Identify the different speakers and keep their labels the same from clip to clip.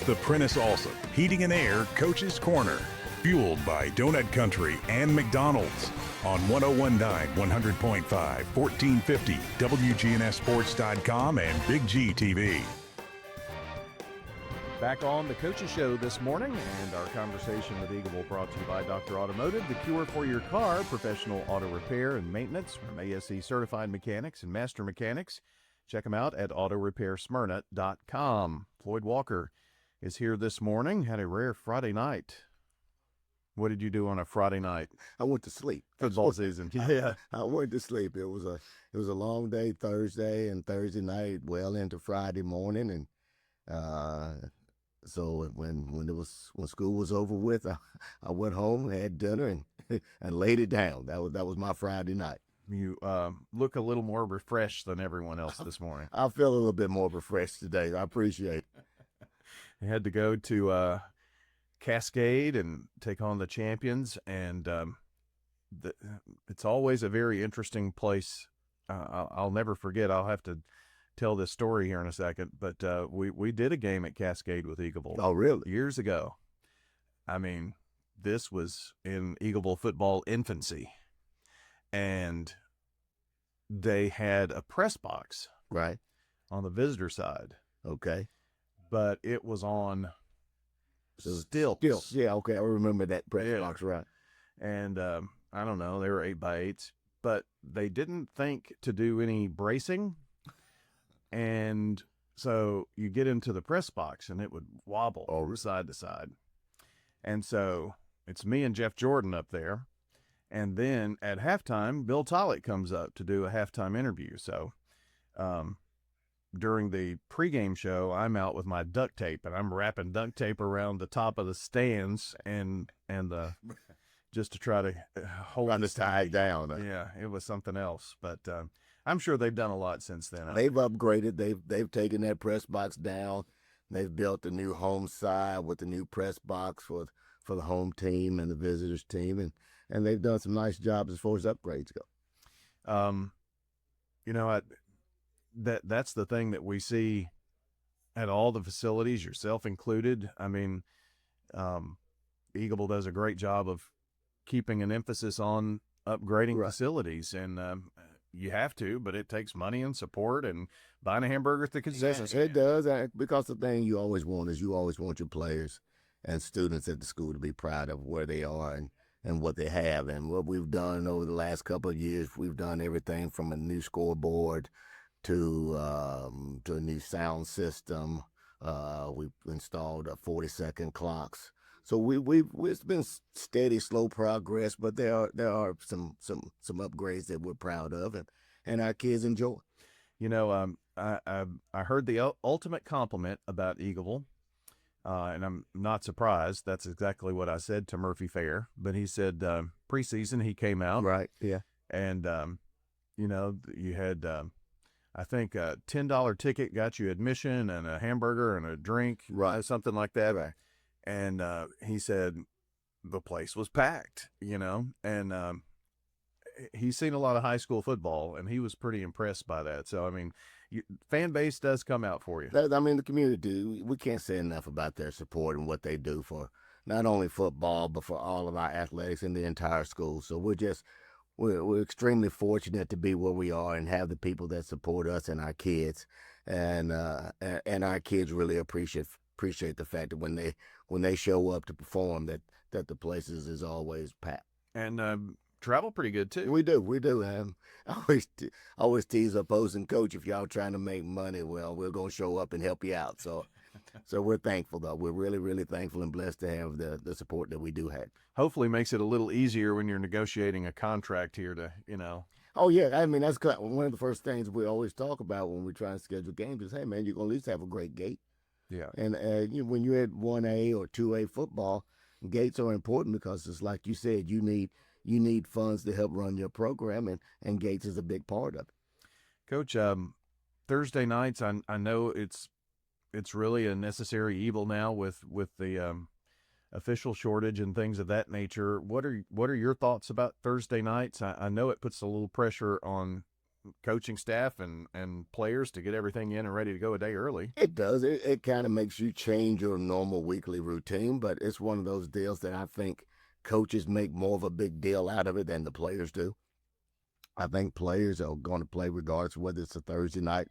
Speaker 1: the Prentice Allsup Heating and Air Coach's Corner, fueled by Donut Country and McDonald's on 101.9, 100.5, 1450, WGNSSports.com, and BigGTV.
Speaker 2: Back on the Coaches Show this morning, and our conversation with Eagleville brought to you by Dr. Automotive, the cure for your car, professional auto repair and maintenance from ASE certified mechanics and master mechanics. Check them out at autorepairsmyrna.com. Floyd Walker is here this morning. Had a rare Friday night. What did you do on a Friday night?
Speaker 3: I went to sleep.
Speaker 2: Football season. Yeah.
Speaker 3: I went to sleep. It was a long day Thursday and Thursday night, well into Friday morning, and so when school was over with, I went home, had dinner, and and laid it down. That was my Friday night.
Speaker 2: You look a little more refreshed than everyone else this morning.
Speaker 3: I feel a little bit more refreshed today. I appreciate it.
Speaker 2: I had to go to Cascade and take on the champions, and it's always a very interesting place. I'll never forget. I'll have to tell this story here in a second, but we did a game at Cascade with Eagleville.
Speaker 3: Oh, really?
Speaker 2: Years ago. I mean, this was in Eagleville football infancy, and they had a press box
Speaker 3: right
Speaker 2: on the visitor side.
Speaker 3: Okay.
Speaker 2: But it was on stilts.
Speaker 3: Stilts. Yeah, okay. I remember that press box, right.
Speaker 2: And I don't know, they were 8x8s, but they didn't think to do any bracing. And so you get into the press box and it would wobble side to side. And so it's me and Jeff Jordan up there. And then at halftime, Bill Tollett comes up to do a halftime interview. So during the pregame show, I'm out with my duct tape, and I'm wrapping duct tape around the top of the stands and the just to try to hold
Speaker 3: the tag down.
Speaker 2: Yeah, it was something else. But I'm sure they've done a lot since then.
Speaker 3: They've upgraded. They've taken that press box down. They've built a new home side with the new press box for the home team and the visitors team, and they've done some nice jobs as far as upgrades go. That's the thing that we see at all the facilities, yourself included. I mean, Eagleville does a great job of keeping an emphasis on upgrading facilities, and you have to, but it takes money and support and buying a hamburger at the concession stand. It does, because the thing you always want is you always want your players and students at the school to be proud of where they are and what they have. And what we've done over the last couple of years, we've done everything from a new scoreboard to a new sound system. We've installed 40-second clocks. So it's been steady, slow progress, but there are some upgrades that we're proud of, and our kids enjoy.
Speaker 2: You know, I heard the ultimate compliment about Eagleville. And I'm not surprised. That's exactly what I said to Murphy Fair. But he said preseason he came out.
Speaker 3: Right, yeah.
Speaker 2: And, you had, I think, a $10 ticket got you admission and a hamburger and a drink.
Speaker 3: Right.
Speaker 2: Something like that. Right. And he said the place was packed, and he's seen a lot of high school football, and he was pretty impressed by that. So, I mean, fan base does come out for you.
Speaker 3: The community, we can't say enough about their support and what they do for not only football, but for all of our athletics in the entire school. So we're extremely fortunate to be where we are and have the people that support us and our kids. And our kids really appreciate the fact that when they show up to perform, that the places is always packed.
Speaker 2: And travel pretty good too.
Speaker 3: We do. I always tease opposing coach, if y'all trying to make money, well, we're gonna show up and help you out. So we're thankful though. We're really, really thankful and blessed to have the support that we do have.
Speaker 2: Hopefully, makes it a little easier when you're negotiating a contract here to.
Speaker 3: Oh yeah, I mean that's one of the first things we always talk about when we try and schedule games is, hey man, you're gonna at least have a great gate.
Speaker 2: Yeah.
Speaker 3: And when you're at 1A or 2A football, gates are important because it's like you said, you need funds to help run your program, and gates is a big part of it.
Speaker 2: Coach, Thursday nights, I know it's really a necessary evil now with the official shortage and things of that nature. What are your thoughts about Thursday nights? I know it puts a little pressure on coaching staff and players to get everything in and ready to go a day early.
Speaker 4: It does. It kind of makes you change your normal weekly routine, but it's one of those deals that I think coaches make more of a big deal out of it than the players do. I think players are going to play regardless of whether it's a Thursday night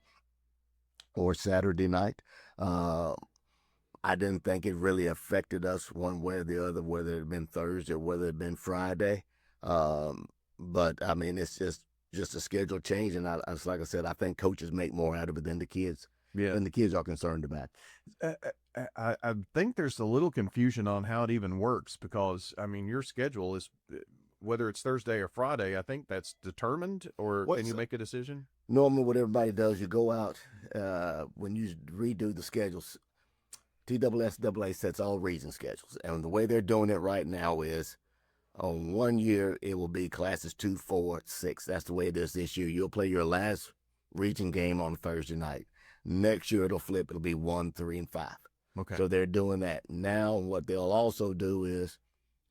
Speaker 4: or Saturday night. I didn't think it really affected us one way or the other, whether it had been Thursday or whether it had been Friday. But I mean, it's just a schedule change, and like I said, I think coaches make more out of it than the kids.
Speaker 2: Yeah,
Speaker 4: than the kids are concerned about.
Speaker 2: I think there's a little confusion on how it even works because I mean, your schedule is whether it's Thursday or Friday. I think that's determined, or can you make a decision?
Speaker 4: Normally, what everybody does, you go out when you redo the schedules. TSSAA sets all region schedules, and the way they're doing it right now is on 1 year it will be classes 2, 4, 6. That's the way it is this year. You'll play your last region game on Thursday night. Next year it'll flip. It'll be 1, 3, and 5.
Speaker 2: Okay.
Speaker 4: So they're doing that now. What they'll also do is,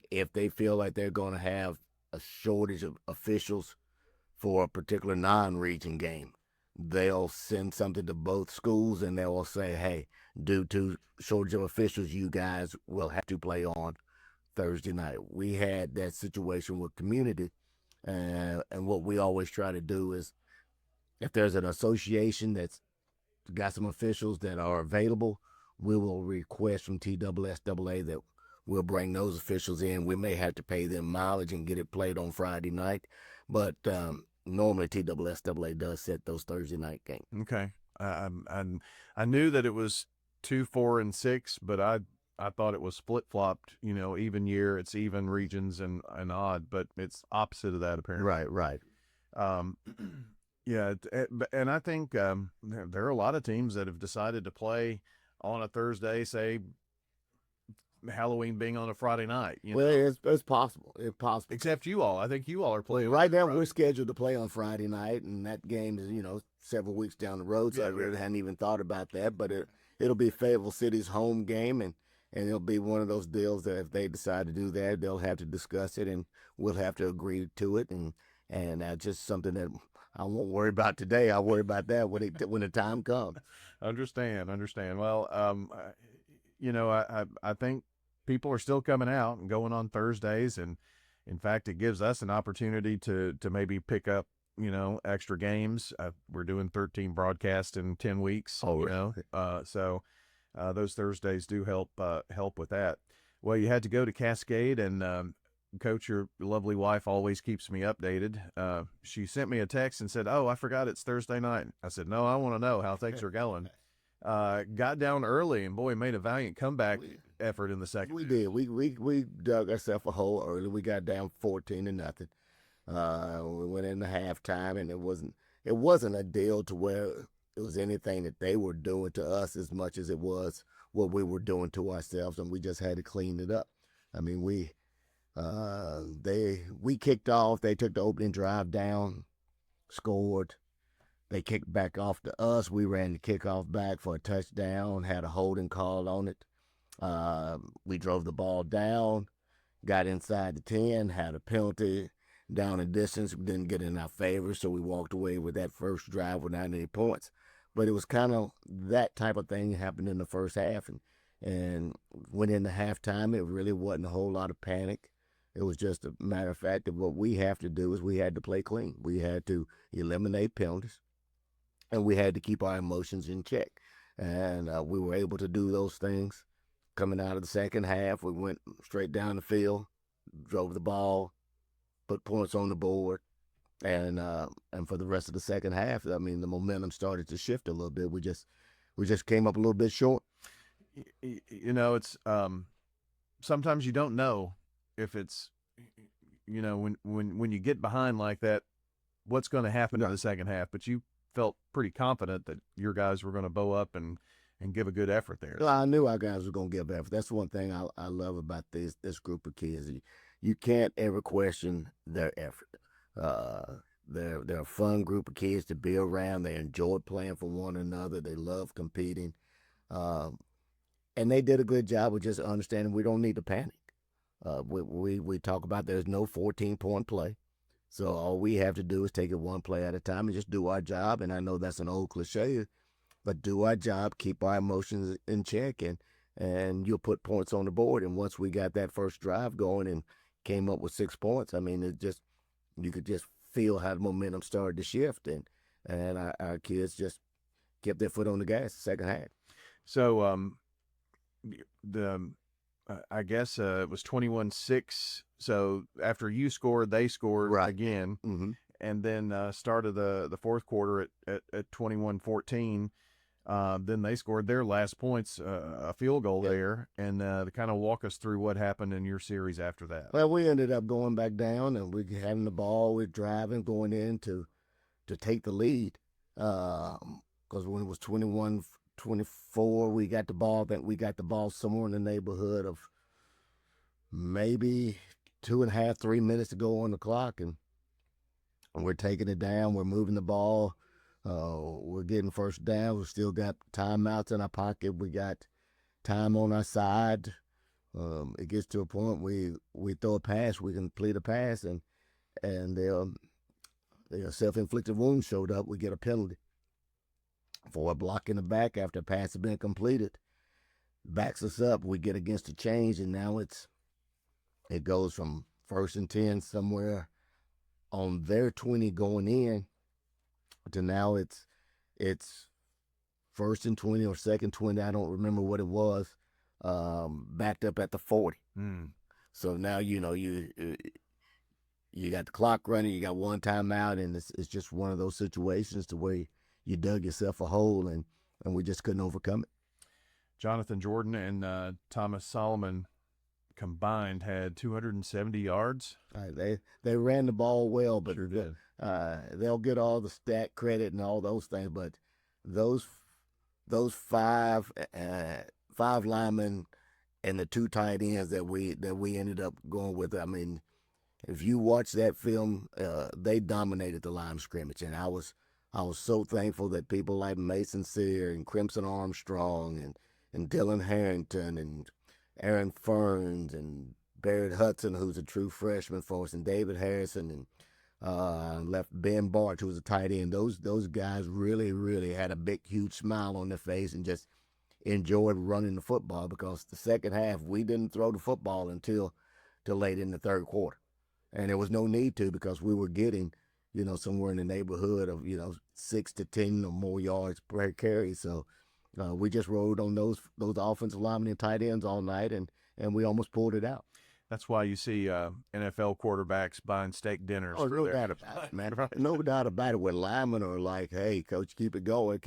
Speaker 4: if they feel like they're going to have a shortage of officials for a particular non-region game, they'll send something to both schools and they will say, hey, due to shortage of officials, you guys will have to play on Thursday night. We had that situation with community, and what we always try to do is, if there's an association that's got some officials that are available, we will request from TSSAA that we'll bring those officials in. We may have to pay them mileage and get it played on Friday night, but normally TSSAA does set those Thursday night games.
Speaker 2: Okay. I knew that it was 2, 4, and 6, but I thought it was flip-flopped, even year, it's even regions and odd, but it's opposite of that apparently.
Speaker 4: Right.
Speaker 2: Yeah, and I think there are a lot of teams that have decided to play on a Thursday, say Halloween being on a Friday night.
Speaker 4: Well, it's possible. It's possible.
Speaker 2: Except you all. I think you all are playing.
Speaker 4: Right now, we're scheduled to play on Friday night, and that game is, several weeks down the road, so I really hadn't even thought about that. But it'll be Fayetteville City's home game, and it'll be one of those deals that if they decide to do that, they'll have to discuss it, and we'll have to agree to it, and that's just something that I won't worry about today. I'll worry about that when the time comes.
Speaker 2: Understand. Well, I think people are still coming out and going on Thursdays, and in fact, it gives us an opportunity to maybe pick up, extra games. We're doing 13 broadcasts in 10 weeks. So those Thursdays do help with that. Well, you had to go to Cascade, and Coach, your lovely wife always keeps me updated. She sent me a text and said, "Oh, I forgot it's Thursday night." I said, "No, I want to know how things are going." Got down early and boy, made a valiant comeback effort in the second.
Speaker 4: We did. We dug ourselves a hole early. We got down 14-0. We went into halftime, and it wasn't a deal to where it was anything that they were doing to us as much as it was what we were doing to ourselves, and we just had to clean it up. I mean, we kicked off. They took the opening drive down, scored. They kicked back off to us. We ran the kickoff back for a touchdown, had a holding call on it. We drove the ball down, got inside the 10, had a penalty down in distance. We didn't get in our favor, so we walked away with that first drive without any points. But it was kind of that type of thing happened in the first half. And went into halftime, it really wasn't a whole lot of panic. It was just a matter of fact that what we have to do is we had to play clean. We had to eliminate penalties, and we had to keep our emotions in check. And we were able to do those things. Coming out of the second half, we went straight down the field, drove the ball, put points on the board, and for the rest of the second half, I mean, the momentum started to shift a little bit. We just came up a little bit short.
Speaker 2: It's sometimes you don't know if it's, when you get behind like that, what's going to happen in the second half. But you felt pretty confident that your guys were going to bow up and give a good effort there.
Speaker 4: Well, I knew our guys were going to give effort. That's one thing I love about this group of kids. You can't ever question their effort. They're a fun group of kids to be around. They enjoy playing for one another. They love competing. And they did a good job of just understanding we don't need to panic. We talk about there's no 14-point play. So all we have to do is take it one play at a time and just do our job. And I know that's an old cliche, but do our job, keep our emotions in check, and you'll put points on the board. And once we got that first drive going and came up with 6 points, I mean, you could just feel how the momentum started to shift, and our kids just kept their foot on the gas the second half.
Speaker 3: So I guess it was 21-6. So after you scored, they scored again, and then started the fourth quarter at 21-14. Then they scored their last points, a field goal there, and to kind of walk us through what happened in your series after that.
Speaker 4: Well, we ended up going back down, and we having the ball, we're driving, going in to take the lead, because when it was 21-24, we got the ball. I think we got the ball somewhere in the neighborhood of maybe 2.5, 3 minutes to go on the clock, and we're taking it down. We're moving the ball. We're getting first down. We still got timeouts in our pocket. We got time on our side. It gets to a point we throw a pass, we complete a pass, and their self-inflicted wound showed up. We get a penalty for a block in the back after a pass has been completed. Backs us up. We get against the change, and now it goes from 1st and 10 somewhere on their 20 going in to now it's 1st and 20 or 2nd 20. I don't remember what it was. Backed up at the 40. So now you got the clock running. You got one timeout, and it's just one of those situations to where you dug yourself a hole, and we just couldn't overcome it.
Speaker 3: Jonathan Jordan and Thomas Solomon combined had 270 yards.
Speaker 4: They ran the ball well, but
Speaker 3: sure did.
Speaker 4: They'll get all the stat credit and all those things, but those five linemen and the 2 tight ends that we ended up going with, I mean, if you watch that film, they dominated the line of scrimmage, and I was so thankful that people like Mason Sear and Crimson Armstrong and Dylan Harrington and Aaron Ferns and Barrett Hudson, who's a true freshman for us, and David Harrison, and left Ben Bart, who was a tight end. Those guys really, really had a big, huge smile on their face and just enjoyed running the football, because the second half we didn't throw the football until late in the third quarter, and there was no need to, because we were getting somewhere in the neighborhood of 6 to 10 or more yards per carry. So we just rode on those offensive linemen and tight ends all night, and we almost pulled it out.
Speaker 3: That's why you see NFL quarterbacks buying steak dinners.
Speaker 4: Oh, no doubt about it, man. No doubt about it. When linemen are like, "Hey, coach, keep it going,"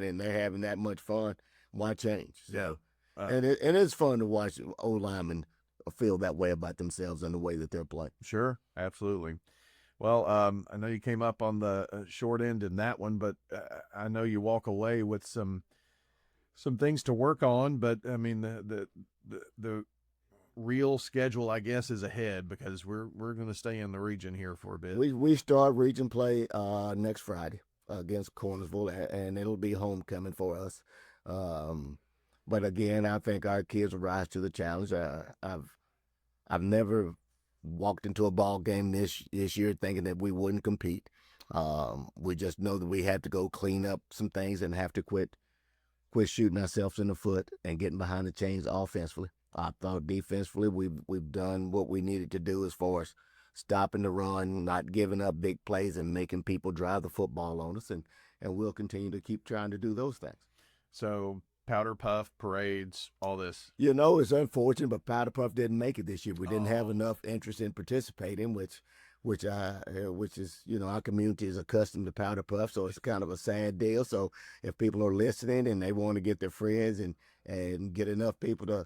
Speaker 4: and they're having that much fun, why change? So, and it's fun to watch old linemen feel that way about themselves and the way that they're playing.
Speaker 3: Sure, absolutely. Well, I know you came up on the short end in that one, but I know you walk away with some things to work on. But I mean, the real schedule, I guess, is ahead, because we're going to stay in the region here for a bit.
Speaker 4: We start region play next Friday against Cornersville, and it'll be homecoming for us. But again, I think our kids will rise to the challenge. I've never walked into a ball game this year thinking that we wouldn't compete. We just know that we have to go clean up some things and have to quit shooting ourselves in the foot and getting behind the chains offensively. I thought defensively we've done what we needed to do as far as stopping the run, not giving up big plays, and making people drive the football on us, and we'll continue to keep trying to do those things.
Speaker 3: So powder puff, parades, all this.
Speaker 4: It's unfortunate, but powder puff didn't make it this year. We didn't have enough interest in participating, which is, our community is accustomed to powder puff, so it's kind of a sad deal. So if people are listening and they want to get their friends and get enough people to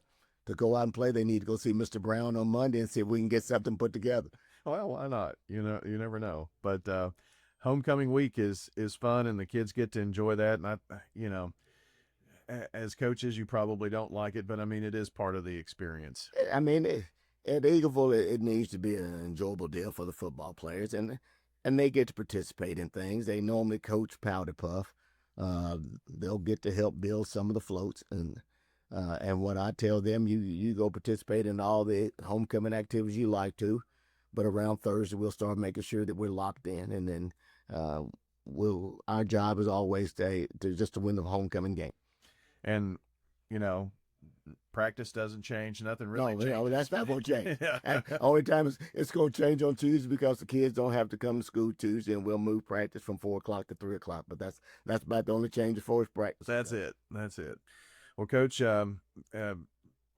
Speaker 4: go out and play, they need to go see Mr. Brown on Monday and see if we can get something put together.
Speaker 3: Well, why not? You never know. But homecoming week is fun, and the kids get to enjoy that. And as coaches, you probably don't like it, but I mean, it is part of the experience.
Speaker 4: I mean, at Eagleville, it needs to be an enjoyable deal for the football players, and they get to participate in things. They normally coach powder puff. They'll get to help build some of the floats, and what I tell them, you go participate in all the homecoming activities you like to, But around Thursday, we'll start making sure that we're locked in, and then our job is always to win the homecoming game.
Speaker 3: And, practice doesn't change. Nothing really changes.
Speaker 4: No, that's not going to change.
Speaker 3: Yeah.
Speaker 4: Only time it's going to change on Tuesday because the kids don't have to come to school Tuesday, and we'll move practice from 4 o'clock to 3 o'clock. But that's about the only change as far as practice.
Speaker 3: That's it. Well, Coach, I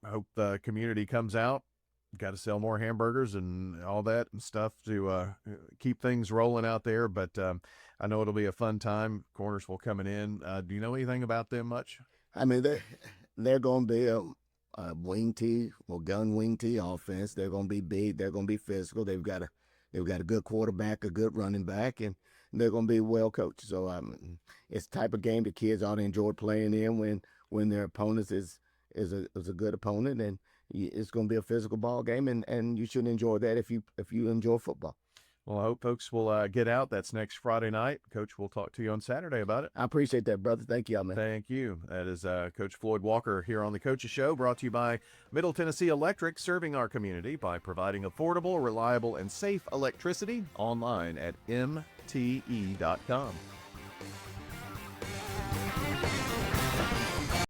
Speaker 3: hope the community comes out. Got to sell more hamburgers and all that and stuff to keep things rolling out there. But I know it'll be a fun time. Cornersville coming in. Do you know anything about them much?
Speaker 4: I mean, they're going to be a wing tee or gun wing tee offense. They're going to be big. They're going to be physical. They've got a good quarterback, a good running back, and they're going to be well coached. So it's the type of game the kids ought to enjoy playing in when their opponents is a good opponent, and it's going to be a physical ball game, and you should enjoy that if you enjoy football.
Speaker 3: Well, I hope folks will get out. That's next Friday night. Coach, we'll talk to you on Saturday about it.
Speaker 4: I appreciate that, brother. Thank you, man.
Speaker 3: Thank you. That is Coach Floyd Walker here on the Coaches Show, brought to you by Middle Tennessee Electric, serving our community by providing affordable, reliable, and safe electricity online at mte.com.